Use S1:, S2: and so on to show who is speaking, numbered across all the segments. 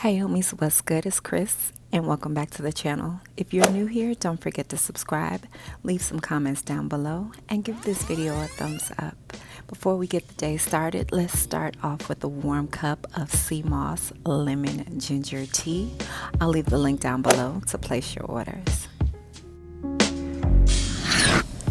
S1: Hey homies, what's good? It's Chris, and welcome back to the channel. If you're new here, don't forget to subscribe, leave some comments down below, and give this video a thumbs up. Before we get the day started, let's start off with a warm cup of sea moss lemon ginger tea. I'll leave the link down below to place your orders.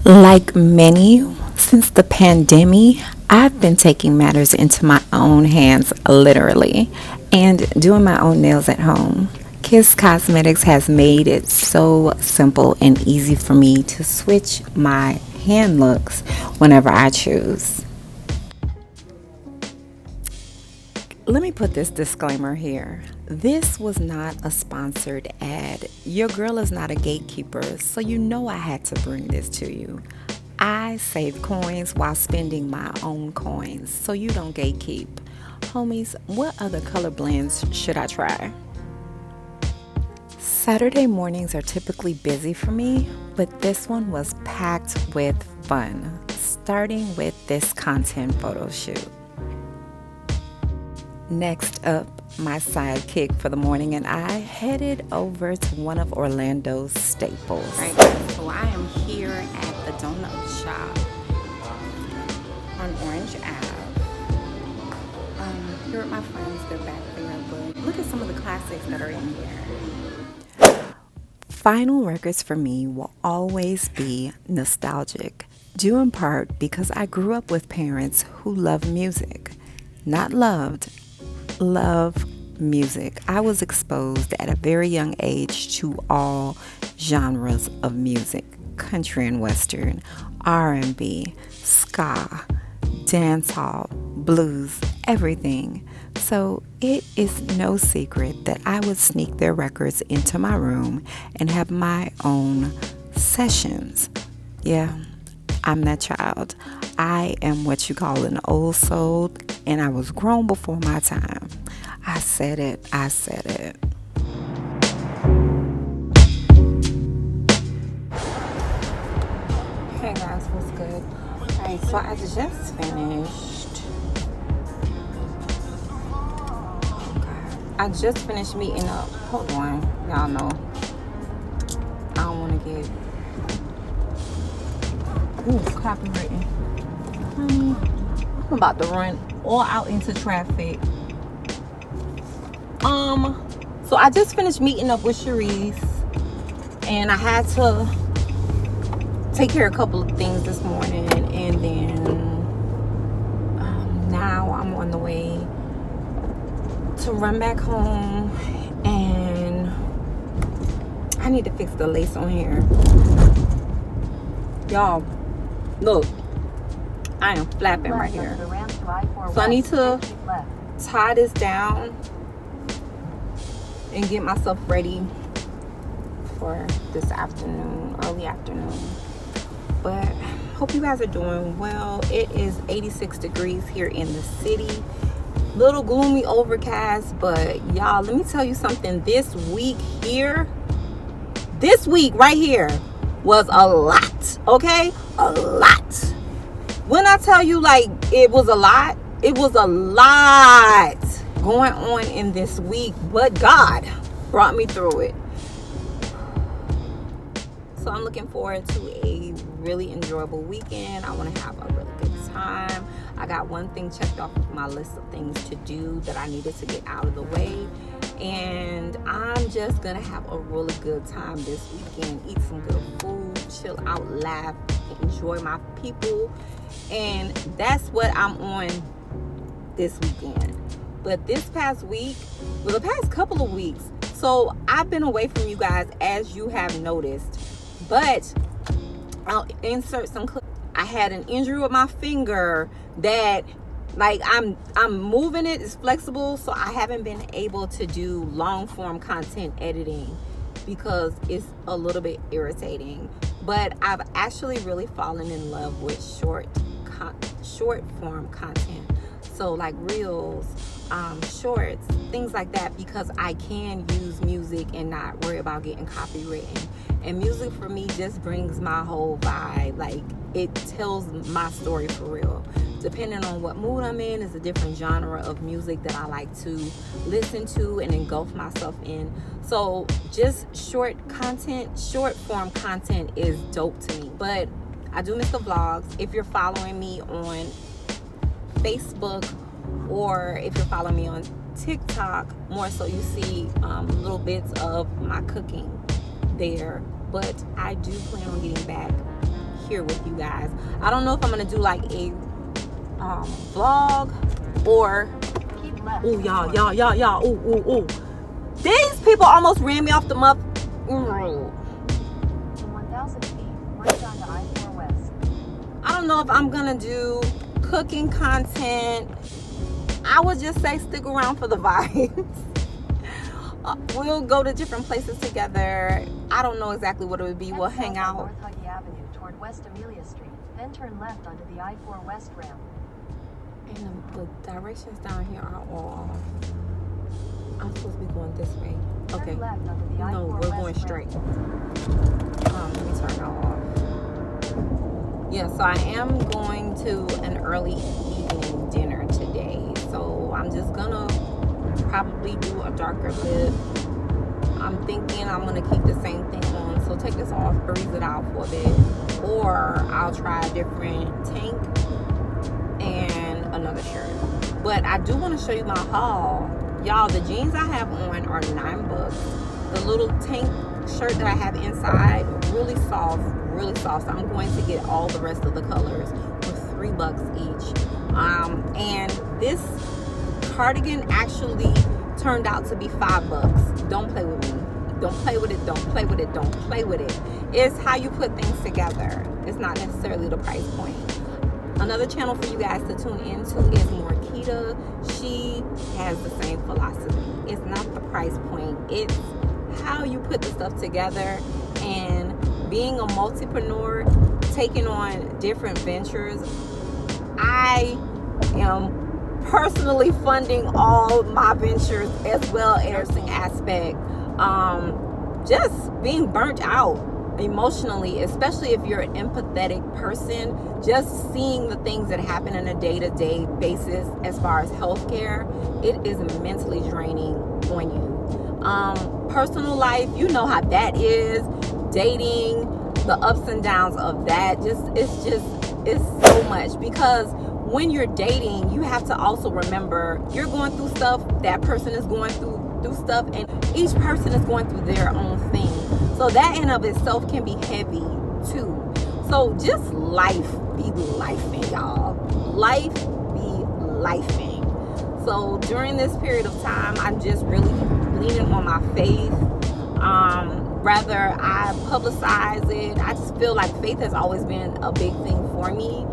S1: Like many, since the pandemic, I've been taking matters into my own hands, literally, and doing my own nails at home. Kiss Cosmetics has made it so simple and easy for me to switch my hand looks whenever I choose. Let me put this disclaimer here. This was not a sponsored ad. Your girl is not a gatekeeper, so you know I had to bring this to you. I save coins while spending my own coins, so you don't gatekeep. Homies, what other color blends should I try? Saturday mornings are typically busy for me, but this one was packed with fun, starting with this content photo shoot. Next up, my sidekick for the morning and I headed over to one of Orlando's staples. Right, so I am here at the donut shop on Orange Ave. Here with my friends, they're back there, but look at some of the classics that are in here. Vinyl records for me will always be nostalgic, due in part because I grew up with parents who love music. Not loved, love music. I was exposed at a very young age to all genres of music: country and western, R&B, ska, dancehall, blues, everything. So it is no secret that I would sneak their records into my room and have my own sessions. Yeah, I'm that child. I am what you call an old soul, and I was grown before my time. I said it. Hey guys, what's good? Alright, so I just finished. I just finished meeting up. Hold on, y'all know I don't want to get copywritten. Honey, I'm about to run all out into traffic. So I just finished meeting up with Sharice, and I had to take care of a couple of things this morning, and then now I'm on the way to run back home, and I need to fix the lace on here. Y'all, look, I am flapping right here. So I need to tie this down and get myself ready for this afternoon, early afternoon. But hope you guys are doing well. It is 86 degrees here in the city. Little gloomy, overcast, but y'all, let me tell you something. This week right here was a lot, okay? A lot. When I tell you, like, it was a lot going on in this week, but God brought me through it. So I'm looking forward to a really enjoyable weekend. I want to have a really good time. I got one thing checked off of my list of things to do that I needed to get out of the way. And I'm just going to have a really good time this weekend. Eat some good food, chill out, laugh, enjoy my people. And that's what I'm on this weekend. But this past week, well, the past couple of weeks, so I've been away from you guys, as you have noticed. But I'll insert some clips. I had an injury with my finger that, like, I'm moving it. It's flexible, so I haven't been able to do long form content editing because it's a little bit irritating. But I've actually really fallen in love with short form content. So like reels, shorts, things like that, because I can use music and not worry about getting copywritten. And music for me just brings my whole vibe. Like, it tells my story for real. depending on what mood I'm in, is a different genre of music that I like to listen to and engulf myself in. So just short form content is dope to me. But I do miss the vlogs. If you're following me on Facebook, or if you're following me on TikTok, more so you see little bits of my cooking there. But I do plan on getting back here with you guys. I don't know if I'm gonna do like a vlog or y'all. These people almost ran me off the muff.
S2: In 1,000 feet, right onto I-4 West.
S1: I don't know if I'm gonna do cooking content. I would just say stick around for the vibes. We'll go to different places together. I don't know exactly what it would be. We'll hang out.
S2: North Huggy Avenue toward West Amelia Street, then turn left onto the I-4 West ramp.
S1: And the directions down here are all off. I'm supposed to be going this way. Okay.
S2: Turn left onto the I-4
S1: No, we're going
S2: West
S1: straight.
S2: ramp.
S1: Let me turn it off. Yeah, so I am going to an early evening dinner today. So I'm just gonna probably do a darker lip. I'm thinking I'm gonna keep the same thing on. So take this off, breathe it out for a bit. Or I'll try a different tank and another shirt. But I do want to show you my haul. Y'all, the jeans I have on are $9. The little tank shirt that I have inside, really soft, really soft. So I'm going to get all the rest of the colors for $3 each. And this cardigan actually turned out to be $5. Don't play with me. Don't play with it. Don't play with it. Don't play with it. It's how you put things together. It's not necessarily the price point. Another channel for you guys to tune into is Morkita. She has the same philosophy. It's not the price point. It's how you put the stuff together. And being a multipreneur, taking on different ventures, I am personally funding all my ventures as well as the aspect. Just being burnt out emotionally, especially if you're an empathetic person, just seeing the things that happen on a day-to-day basis as far as healthcare, it is mentally draining on you. Personal life, you know how that is. Dating, the ups and downs of that, it's so much, because when you're dating, you have to also remember you're going through stuff, that person is going through stuff, and each person is going through their own thing. So that in of itself can be heavy too. So just life be lifing, y'all. Life be lifing. So during this period of time, I'm just really leaning on my faith. Rather I publicize it. I just feel like faith has always been a big thing for me.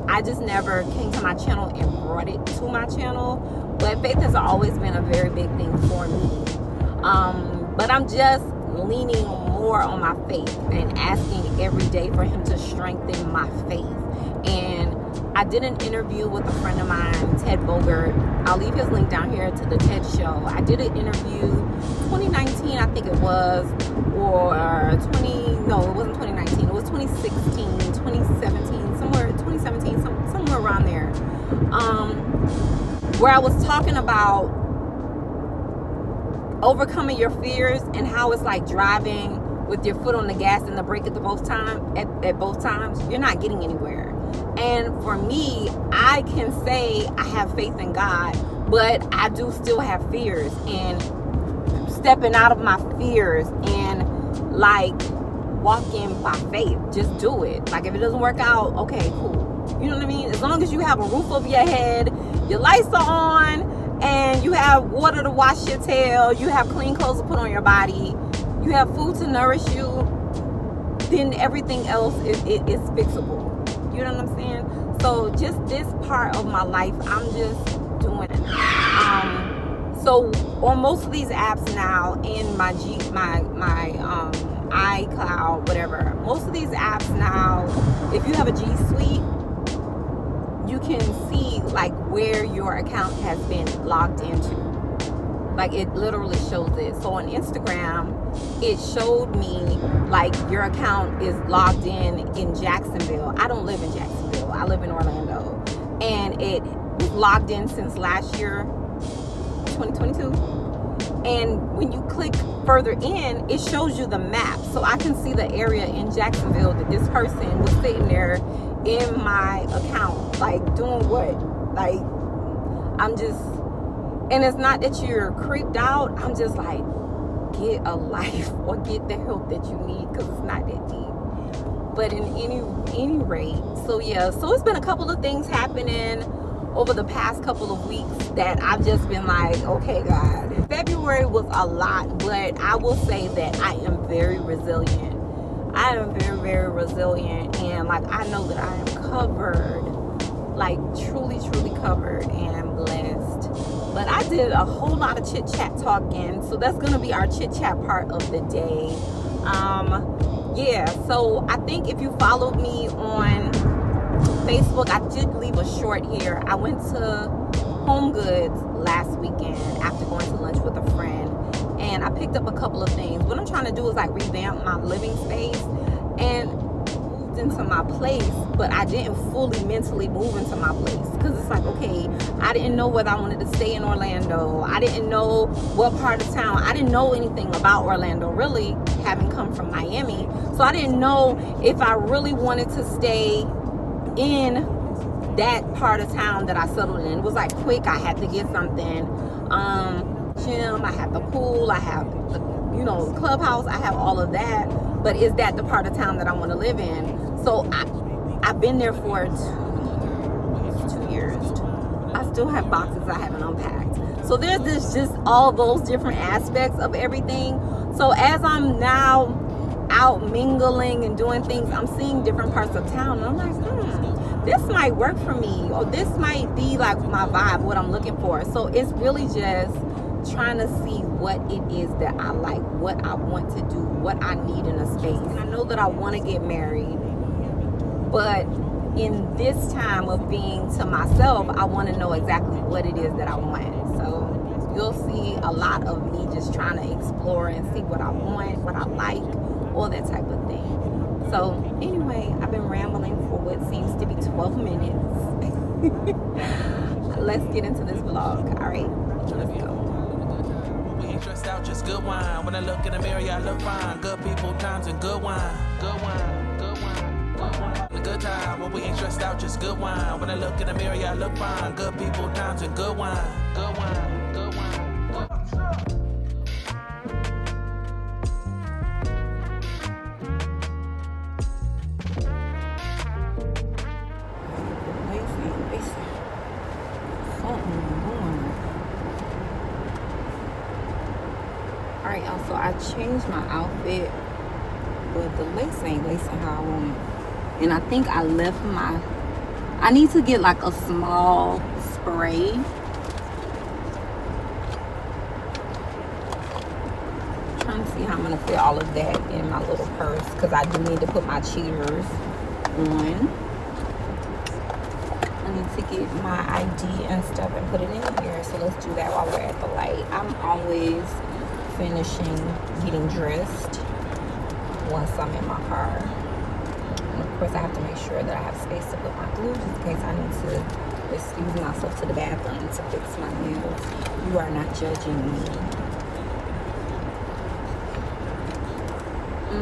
S1: I just never came to my channel and brought it to my channel, but faith has always been a very big thing for me. But I'm just leaning more on my faith and asking every day for him to strengthen my faith. And I did an interview with a friend of mine, Ted Bogert. I'll leave his link down here to the TED show. I did an interview 2019, I think it was, or it wasn't 2019, it was 2016, 2017, somewhere around there, where I was talking about overcoming your fears and how it's like driving with your foot on the gas and the brake at both times. You're not getting anywhere. And for me, I can say I have faith in God, but I do still have fears, and stepping out of my fears and like walking by faith. Just do it. Like if it doesn't work out, okay, cool. You know what I mean? As long as you have a roof over your head, your lights are on, and you have water to wash your tail, you have clean clothes to put on your body, you have food to nourish you, then everything else is fixable. You know what I'm saying? So just this part of my life, I'm just doing it. So on most of these apps now, in my iCloud, whatever, most of these apps now, if you have a G Suite, you can see like where your account has been logged into. Like it literally shows it. So on Instagram, it showed me like your account is logged in Jacksonville. I don't live in Jacksonville. I live in Orlando. and it was logged in since last year, 2022. And when you click further in, it shows you the map. So I can see the area in Jacksonville that this person was sitting there in my account, like doing what? Like, I'm just, and it's not that you're creeped out. I'm just like, get a life or get the help that you need, because it's not that deep. But in any rate, so yeah, so it's been a couple of things happening over the past couple of weeks that I've just been like, okay, God. February was a lot, but I will say that I am very resilient. I am very, very resilient, and like, I know that I am covered, like truly, truly covered and blessed. But I did a whole lot of chit chat talking, so that's gonna be our chit chat part of the day. Yeah, so I think if you followed me on Facebook, I did leave a short here. I went to Home Goods last weekend after going to lunch with a friend, and I picked up a couple of things. What I'm trying to do is like revamp my living space, and moved into my place, but I didn't fully mentally move into my place, because it's like, okay, I didn't know whether I wanted to stay in Orlando. I didn't know what part of town. I didn't know anything about Orlando, really, having come from Miami. So I didn't know if I really wanted to stay in that part of town that I settled in. It was like quick. I had to get something. Gym, I have the pool, I have the, you know, clubhouse, I have all of that. But is that the part of town that I want to live in? So I've been there for 2 years. I still have boxes I haven't unpacked. So there's this, just all those different aspects of everything. So as I'm now out mingling and doing things, I'm seeing different parts of town, and I'm like, this might work for me, or this might be like my vibe, what I'm looking for. So it's really just trying to see what it is that I like, what I want to do, what I need in a space. And I know that I want to get married, but in this time of being to myself, I want to know exactly what it is that I want. So you'll see a lot of me just trying to explore and see what I want, what I like, all that type of thing. So anyway, I've been rambling for what seems to be 12 minutes. Let's get into this vlog. All right, let's go.
S3: We ain't stressed out, just good wine. When I look in the mirror, I look fine. Good people, times, and good wine. Good wine, good wine, good wine. A good time. When we ain't stressed out, just good wine. When I look in the mirror, I look fine. Good people, times, and good wine. Good wine, good wine.
S1: Alright, y'all, so I changed my outfit, but the lace ain't lacing how I want it. And I think I left I need to get like a small spray. I'm trying to see how I'm going to fit all of that in my little purse, because I do need to put my cheaters on. I need to get my ID and stuff and put it in here. So let's do that while we're at the light. I'm always finishing getting dressed once I'm in my car. And of course I have to make sure that I have space to put my glue, just in case I need to excuse myself to the bathroom to fix my nails. You are not judging me. I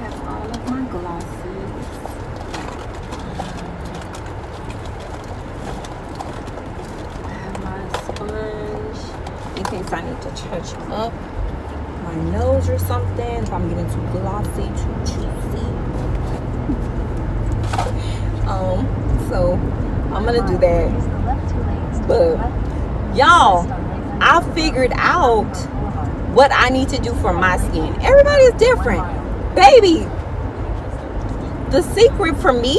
S1: have all of my glosses. I have my sponge in case I need to touch up my nose or something, if I'm getting too glossy, too juicy. So I'm gonna do that. But y'all, I figured out what I need to do for my skin. Everybody is different, baby. The secret for me,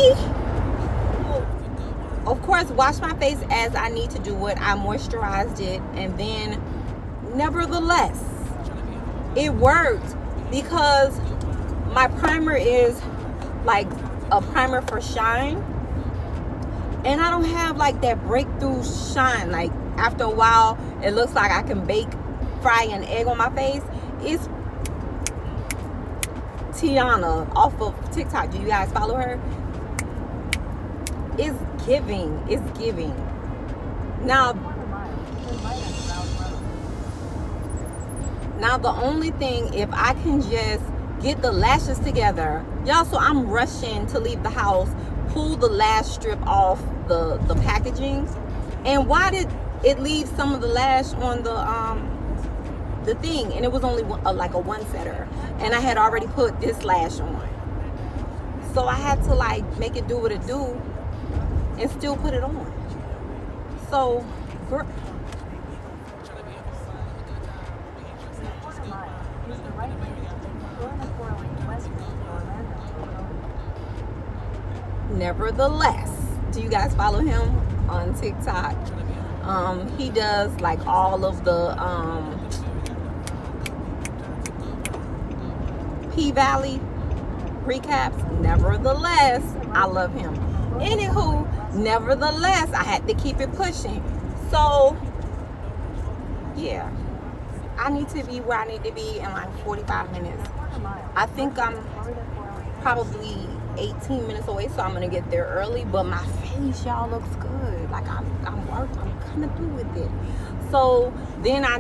S1: of course, wash my face as I need to do it. I moisturized it, and then nevertheless, it worked, because my primer is like a primer for shine, and I don't have like that breakthrough shine. Like after a while, it looks like I can fry an egg on my face. It's Tiana off of TikTok. Do you guys follow her? It's giving. It's giving. Now, the only thing, if I can just get the lashes together, y'all, so I'm rushing to leave the house, pull the lash strip off the packaging, and why did it leave some of the lash on the thing? And it was only like a one setter, and I had already put this lash on, so I had to like make it do what it do and still put it on. So nevertheless, do you guys follow him on TikTok? He does like all of the P-Valley recaps. Nevertheless, I love him. Anywho, nevertheless, I had to keep it pushing. So yeah, I need to be where I need to be in like 45 minutes. I think I'm probably 18 minutes away, so I'm gonna get there early, but my face, y'all, looks good. Like I'm coming through with it. So then I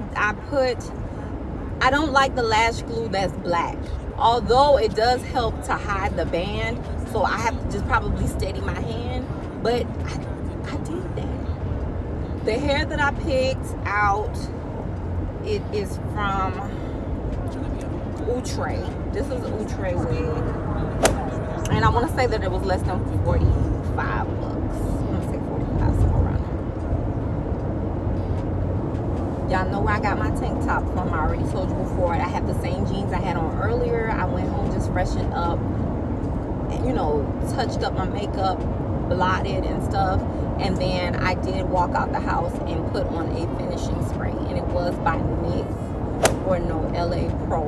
S1: don't like the lash glue that's black, although it does help to hide the band, so I have to just probably steady my hand, but I did that. The hair that I picked out, it is from Outre. This is Outre wig, and I want to say that it was less than 45 bucks. I'm gonna say 45, somewhere around there. Y'all know where I got my tank top from. I already told you before. I had the same jeans I had on earlier. I went home, just freshened up, and, you know, touched up my makeup, blotted and stuff, and then I did walk out the house and put on a finishing spray, and it was by NYX or no LA Pro.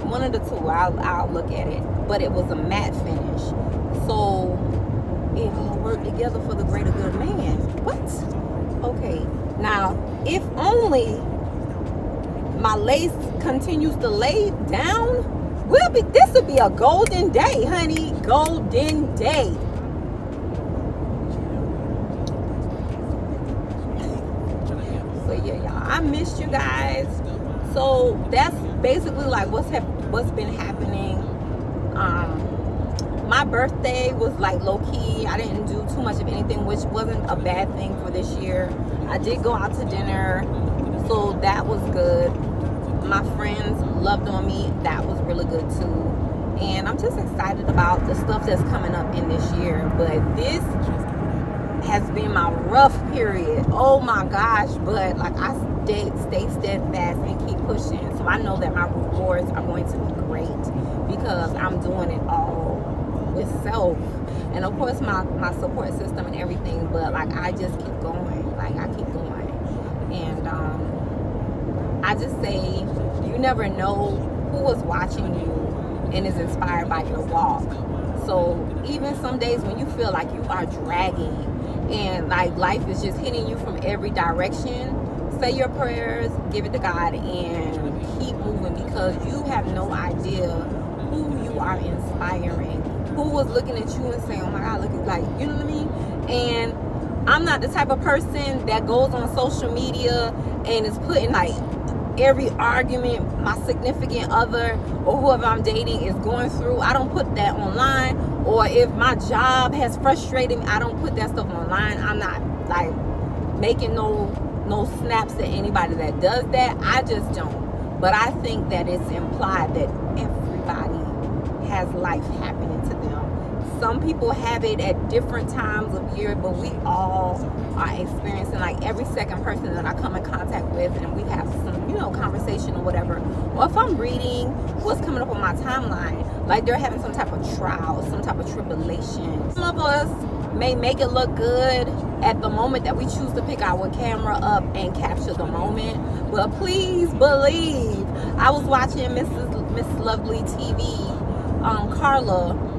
S1: One of the two, I'll look at it, but it was a matte finish, so it all worked together for the greater good. Man, what? Okay, now if only my lace continues to lay down, this will be a golden day, honey. Golden day. So yeah, y'all, I missed you guys. So that's basically like what's been happening. My birthday was like low-key. I didn't do too much of anything, which wasn't a bad thing for this year. I did go out to dinner, so that was good. My friends loved on me. That was really good too. And I'm just excited about the stuff that's coming up in this year. But this has been my rough period. Oh my gosh. But like I stay steadfast and keep pushing. So I know that my rewards are going to be great because I'm doing it all with self. And of course my support system and everything. But like I just keep going. Like I keep going. And I just say you never know who is watching you and is inspired by your walk. So even some days when you feel like you are dragging and like life is just hitting you from every direction, say your prayers, give it to God, and keep moving, because you have no idea who you are inspiring, who was looking at you and saying, oh my God, look at, like, you know what I mean? And I'm not the type of person that goes on social media and is putting like every argument my significant other or whoever I'm dating is going through. I don't put that online. Or if my job has frustrated me, I don't put that stuff online. I'm not like making no snaps at anybody that does that. I just don't. But I think that it's implied that everybody has life happening to them. Some people have it at different times of year, but we all are experiencing, like every second person that I come in contact with, and we have some, you know, conversation or whatever. Or if I'm reading what's coming up on my timeline, like they're having some type of trial, some type of tribulation. Some of us may make it look good at the moment that we choose to pick our camera up and capture the moment. But please believe, I was watching Miss Lovely TV, Carla,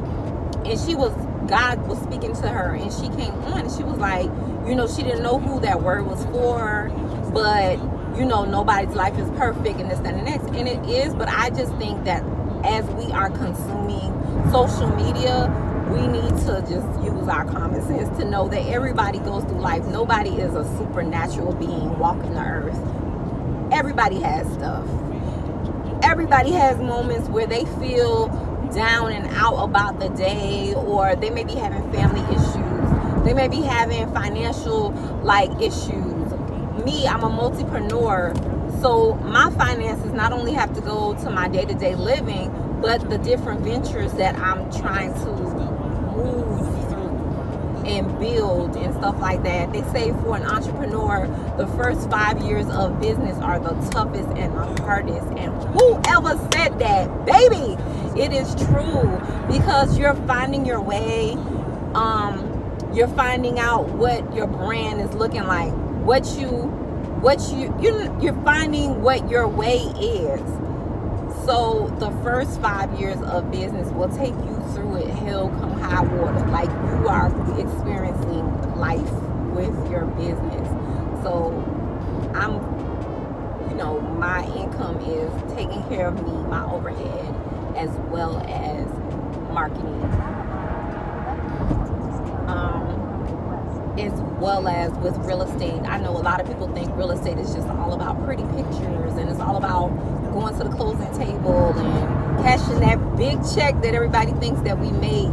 S1: and God was speaking to her, and she came on and she was like, you know, she didn't know who that word was for, but you know, nobody's life is perfect and this, that, and the next. And it is, but I just think that as we are consuming social media, we need to just use our common sense to know that everybody goes through life. Nobody is a supernatural being walking the earth. Everybody has stuff. Everybody has moments where they feel down and out about the day, or they may be having family issues. They may be having financial issues. Me, I'm a multipreneur, so my finances not only have to go to my day-to-day living, but the different ventures that I'm trying to move through and build and stuff like that. They say for an entrepreneur, the first 5 years of business are the toughest and the hardest. And whoever said that, baby, it is true, because you're finding your way. You're finding out what your brand is looking like, you're finding what your way is. So the first 5 years of business will take you through it, hell come high water. Like, you are experiencing life with your business. So my income is taking care of me, my overhead, as well as marketing, as well as with real estate. I know a lot of people think real estate is just all about pretty pictures, and it's all about going to the closing table and cashing that big check that everybody thinks that we make.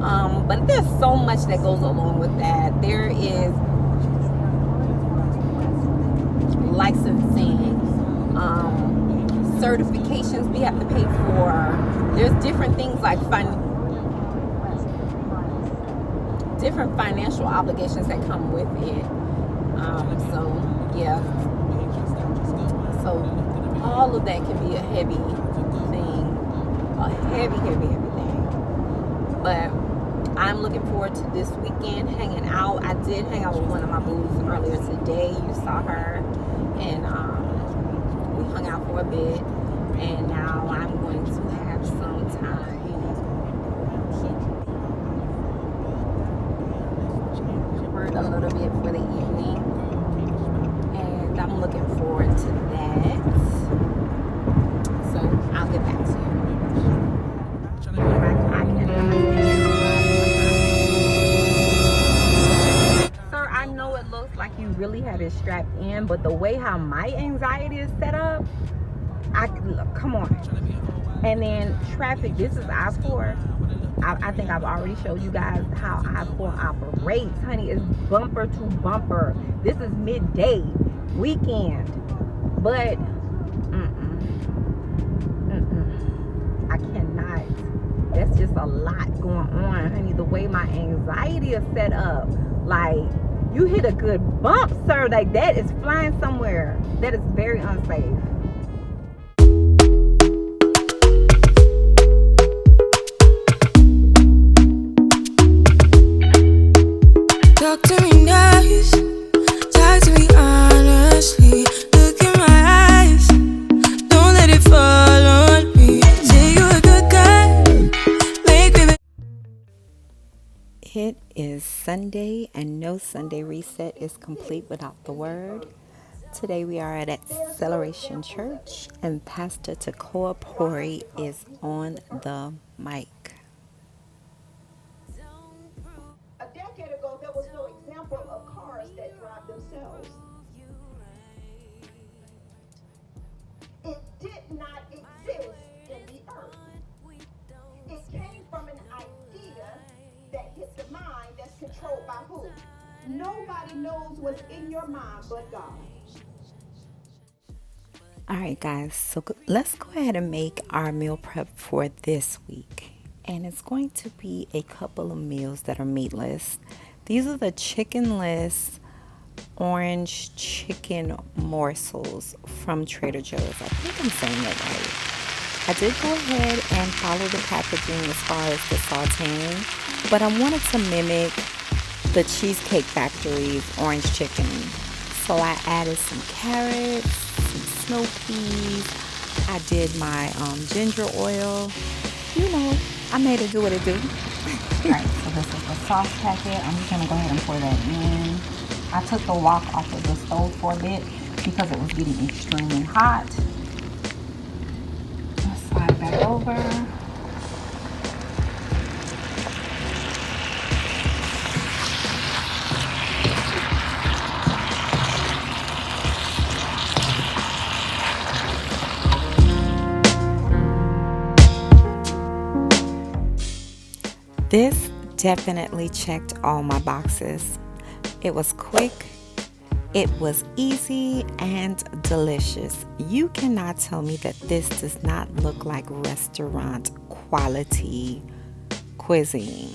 S1: But there's so much that goes along with that. There is licensing, certifications we have to pay for. There's different things like different financial obligations that come with it. So all of that can be a heavy thing, a heavy thing. But I'm looking forward to this weekend hanging out. I did hang out with one of my boos earlier today. You saw her, and we hung out for a bit. And now I'm going to have some time a little bit for the evening, and I'm looking forward to that. So I'll get back to you. Sir, I know it looks like you really have it strapped in, but the way how my anxiety is set up, come on. And then traffic, this is I-4. I think I've already showed you guys how I-4 operates, honey. It's bumper to bumper. This is midday, weekend, but I cannot. That's just a lot going on, honey. The way my anxiety is set up, like, you hit a good bump, sir, like that is flying somewhere. That is very unsafe.
S4: Talk to me nice, talk to me honestly. Look in my eyes, don't let it fall on me. Say you're a good guy, make me.
S1: It is Sunday, and no Sunday reset is complete without the word. Today we are at Acceleration Church, and Pastor Tekoa Pori is on the mic.
S5: A decade ago, there was no example of cars that drive themselves. It did not exist in the earth. It came from an idea that hit the mind that's controlled by who? Nobody knows what's in your mind but God.
S1: All right, guys, so let's go ahead and make our meal prep for this week. And it's going to be a couple of meals that are meatless. These are the chickenless orange chicken morsels from Trader Joe's. I think I'm saying that right. I did go ahead and follow the packaging as far as the sauteing, but I wanted to mimic the Cheesecake Factory's orange chicken. So I added some carrots, some snow peas. I did my ginger oil. You know, I made it do what it do. Alright, so this is the sauce packet. I'm just going to go ahead and pour that in. I took the wok off of the stove for a bit because it was getting extremely hot. Let's slide back over. This definitely checked all my boxes. It was quick, it was easy, and delicious. You cannot tell me that this does not look like restaurant quality cuisine.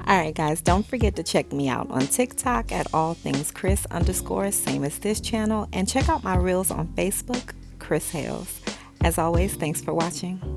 S1: Alright guys, don't forget to check me out on TikTok at allthingschris_, same as this channel, and check out my reels on Facebook, Chris Hales. As always, thanks for watching.